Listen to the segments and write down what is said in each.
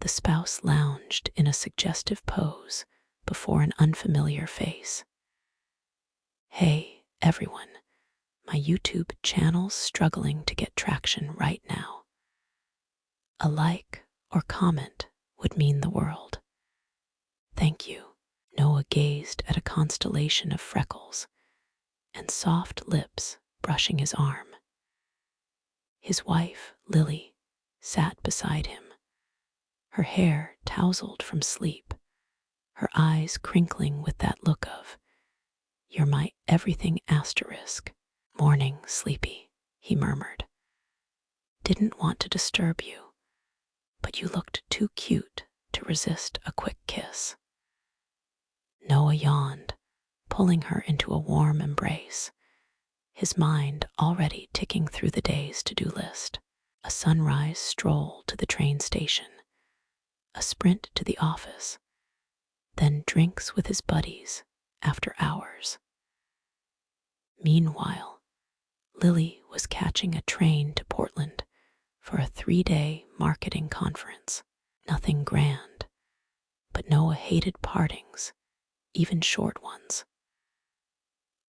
The spouse lounged in a suggestive pose before an unfamiliar face. "Hey, everyone, my YouTube channel's struggling to get traction right now. A like or comment would mean the world. Thank you." Noah gazed at a constellation of freckles and soft lips brushing his arm. His wife, Lily, sat beside him, her hair tousled from sleep, her eyes crinkling with that look of, "You're my everything asterisk." "Morning, sleepy," he murmured. "Didn't want to disturb you, but you looked too cute to resist a quick kiss." Noah yawned, pulling her into a warm embrace, his mind already ticking through the day's to-do list. A sunrise stroll to the train station, a sprint to the office, then drinks with his buddies after hours. Meanwhile, Lily was catching a train to Portland for a 3-day marketing conference. Nothing grand, but Noah hated partings, even short ones.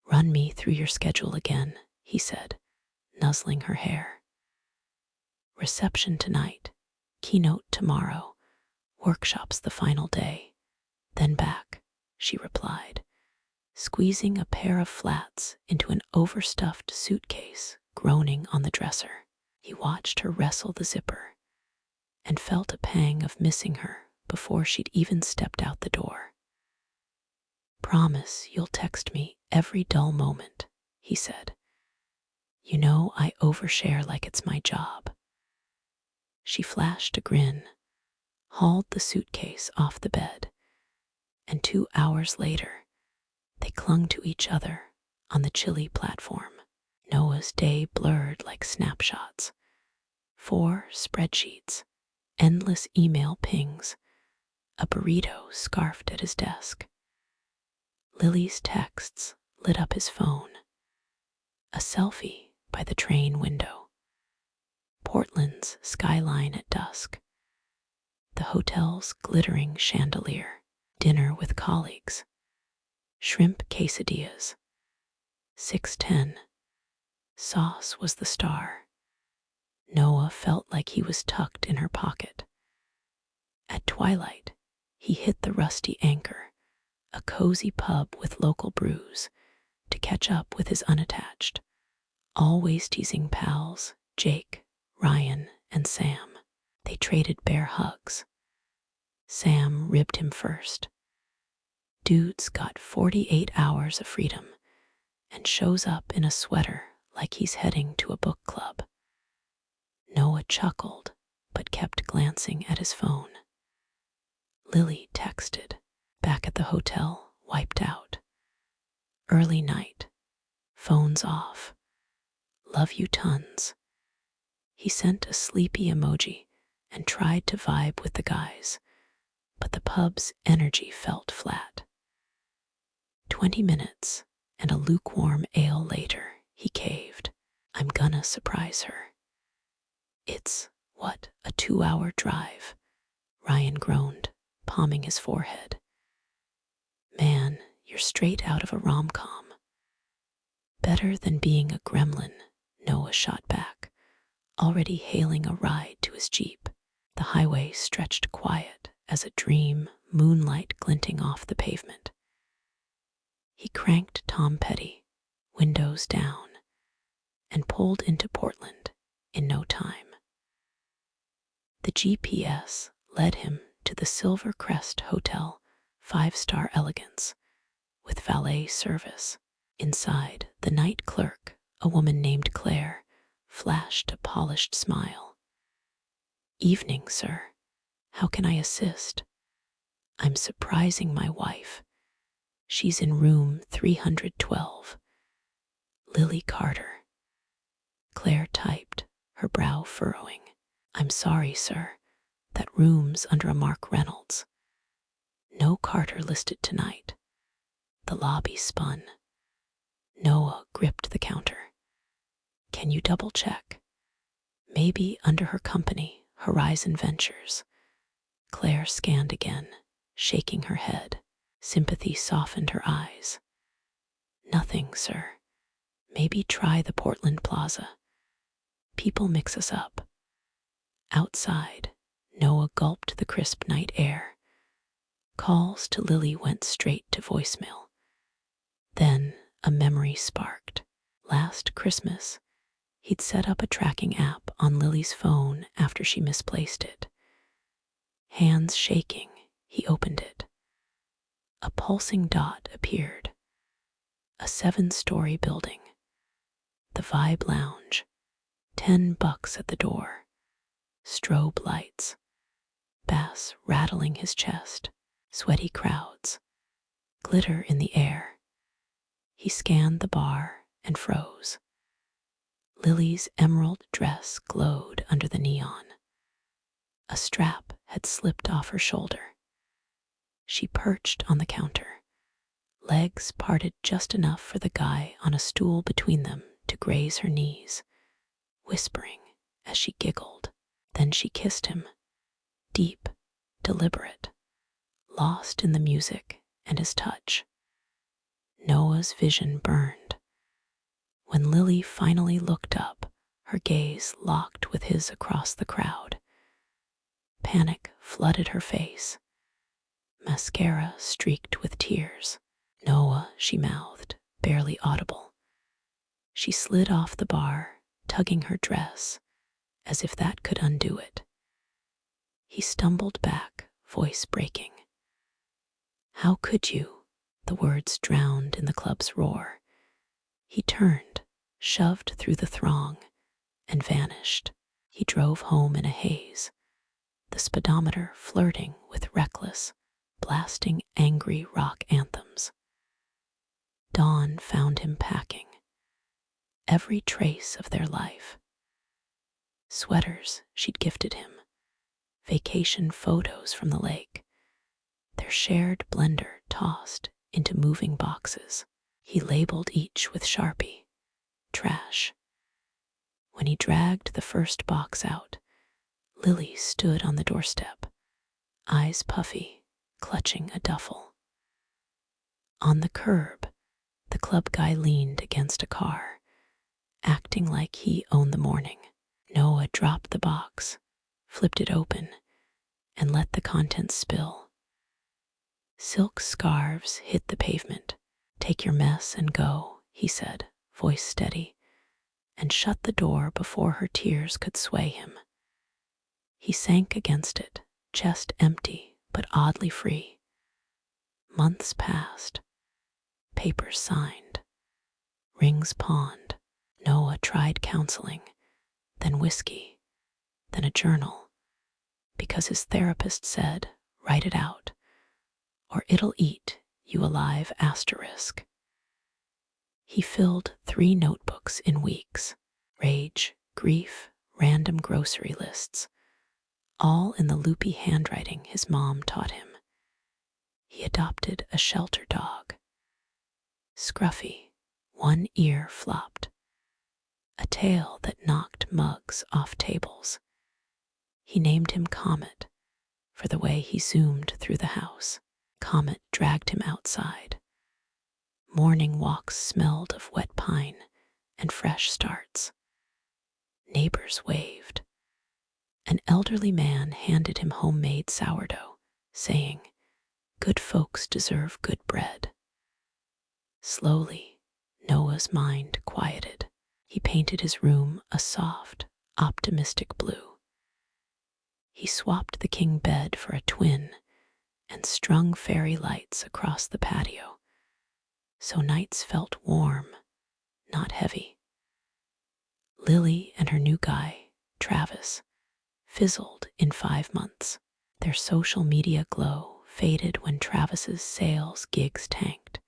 "Run me through your schedule again," he said, nuzzling her hair. "Reception tonight, keynote tomorrow, workshops the final day, then back," she replied, squeezing a pair of flats into an overstuffed suitcase groaning on the dresser. He watched her wrestle the zipper and felt a pang of missing her before she'd even stepped out the door. "Promise you'll text me every dull moment," he said. "You know I overshare like it's my job." She flashed a grin, hauled the suitcase off the bed, and 2 hours later, they clung to each other on the chilly platform. Noah's day blurred like snapshots. 4 spreadsheets, endless email pings, a burrito scarfed at his desk. Lily's texts lit up his phone. A selfie by the train window. Portland's skyline at dusk. The hotel's glittering chandelier. Dinner with colleagues. Shrimp quesadillas. 6:10. Sauce was the star. Noah felt like he was tucked in her pocket. At twilight, he hit the Rusty Anchor, a cozy pub with local brews, to catch up with his unattached, always teasing pals, Jake, Ryan, and Sam. They traded bear hugs. Sam ribbed him first. "Dude's got 48 hours of freedom and shows up in a sweater like he's heading to a book club." Noah chuckled, but kept glancing at his phone. Lily texted, back at the hotel, wiped out. "Early night. Phone's off. Love you tons." He sent a sleepy emoji and tried to vibe with the guys, but the pub's energy felt flat. 20 minutes and a lukewarm ale later, he caved. "I'm gonna surprise her." "It's, what, a 2-hour drive?" Ryan groaned, palming his forehead. "Man, you're straight out of a rom-com." "Better than being a gremlin," Noah shot back, already hailing a ride to his Jeep. The highway stretched quiet as a dream, moonlight glinting off the pavement. He cranked Tom Petty, windows down, and pulled into Portland in no time. The GPS led him to the Silver Crest Hotel, 5-star elegance, with valet service. Inside, the night clerk, a woman named Claire, flashed a polished smile. "Evening, sir. How can I assist?" "I'm surprising my wife. She's in room 312. Lily Carter." Claire typed, her brow furrowing. "I'm sorry, sir. That room's under a Mark Reynolds. No Carter listed tonight." The lobby spun. Noah gripped the counter. "Can you double check? Maybe under her company, Horizon Ventures." Claire scanned again, shaking her head. Sympathy softened her eyes. Nothing, sir. Maybe try the Portland Plaza. People mix us up. Outside, Noah gulped the crisp night air. Calls to Lily went straight to voicemail. Then a memory sparked. Last Christmas, he'd set up a tracking app on Lily's phone after she misplaced it. Hands shaking, he opened it. A pulsing dot appeared. A 7-story building. The Vibe Lounge. $10 at the door. Strobe lights. Bass rattling his chest. Sweaty crowds. Glitter in the air. He scanned the bar and froze. Lily's emerald dress glowed under the neon. A strap had slipped off her shoulder. She perched on the counter, legs parted just enough for the guy on a stool between them to graze her knees, whispering as she giggled. Then she kissed him, deep, deliberate, lost in the music and his touch. Noah's vision burned. When Lily finally looked up, her gaze locked with his across the crowd. Panic flooded her face. Mascara streaked with tears. Noah, she mouthed, barely audible. She slid off the bar, tugging her dress, as if that could undo it. He stumbled back, voice breaking. How could you? The words drowned in the club's roar. He turned, shoved through the throng, and vanished. He drove home in a haze, the speedometer flirting with reckless, blasting angry rock anthems. Dawn found him packing. Every trace of their life. Sweaters she'd gifted him, vacation photos from the lake, their shared blender tossed into moving boxes. He labeled each with Sharpie, trash. When he dragged the first box out, Lily stood on the doorstep, eyes puffy, clutching a duffel. On the curb, the club guy leaned against a car, acting like he owned the morning. Noah dropped the box, flipped it open, and let the contents spill. Silk scarves hit the pavement. Take your mess and go, he said, voice steady, and shut the door before her tears could sway him. He sank against it, chest empty but oddly free. Months passed. Papers signed. Rings pawned. Noah tried counseling, then whiskey, then a journal, because his therapist said, write it out, or it'll eat you alive asterisk. He filled 3 notebooks in weeks, rage, grief, random grocery lists, all in the loopy handwriting his mom taught him. He adopted a shelter dog. Scruffy, one ear flopped, a tail that knocked mugs off tables. He named him Comet for the way he zoomed through the house. Comet dragged him outside. Morning walks smelled of wet pine and fresh starts. Neighbors waved. An elderly man handed him homemade sourdough, saying, good folks deserve good bread. Slowly, Noah's mind quieted. He painted his room a soft, optimistic blue. He swapped the king bed for a twin and strung fairy lights across the patio, so nights felt warm, not heavy. Lily and her new guy, Travis, fizzled in 5 months. Their social media glow faded when Travis's sales gigs tanked,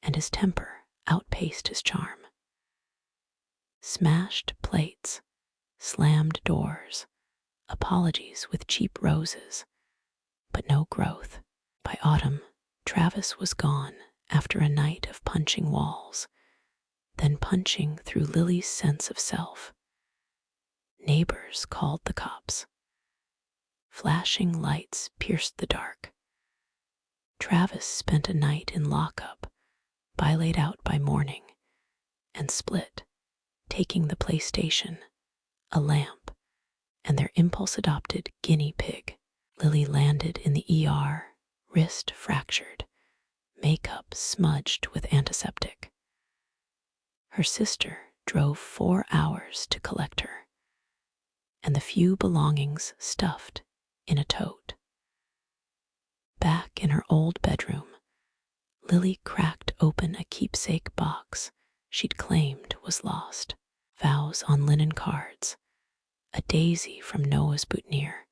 and his temper outpaced his charm. Smashed plates, slammed doors, apologies with cheap roses, but no growth. By autumn, Travis was gone after a night of punching walls, then punching through Lily's sense of self. Neighbors called the cops. Flashing lights pierced the dark. Travis spent a night in lockup, bilayed out by morning, and Split, taking the PlayStation, a lamp, and their impulse-adopted guinea pig. Lily landed in the ER, wrist fractured, makeup smudged with antiseptic. Her sister drove 4 hours to collect her, and the few belongings stuffed in a tote. Back in her old bedroom, Lily cracked open a keepsake box she'd claimed was lost. Vows on linen cards, a daisy from Noah's boutonniere,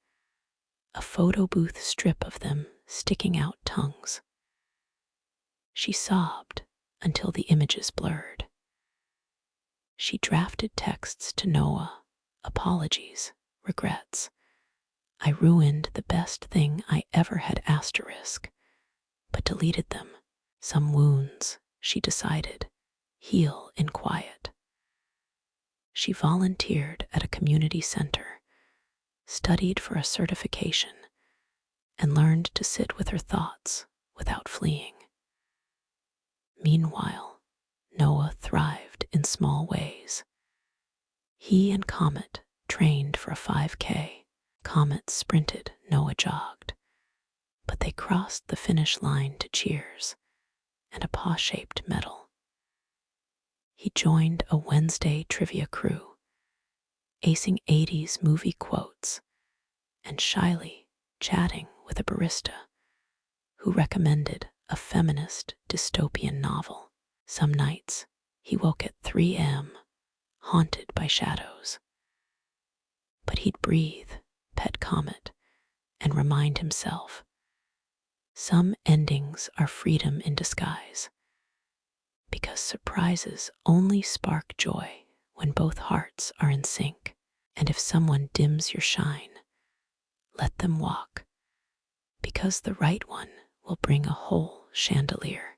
a photo booth strip of them sticking out tongues. She sobbed until the images blurred. She drafted texts to Noah, apologies, regrets. I ruined the best thing I ever had asterisk, but deleted them. Some wounds, she decided, heal in quiet. She volunteered at a community center, studied for a certification, and learned to sit with her thoughts without fleeing. Meanwhile, Noah thrived in small ways. He and Comet trained for a 5K. Comet sprinted, Noah jogged, but they crossed the finish line to cheers and a paw-shaped medal. He joined a Wednesday trivia crew, acing 80s movie quotes and shyly chatting with a barista who recommended a feminist dystopian novel. Some nights, he woke at 3 a.m., haunted by shadows. But he'd breathe, pet Comet, and remind himself, some endings are freedom in disguise, because surprises only spark joy when both hearts are in sync. And if someone dims your shine, let them walk, because the right one will bring a whole chandelier.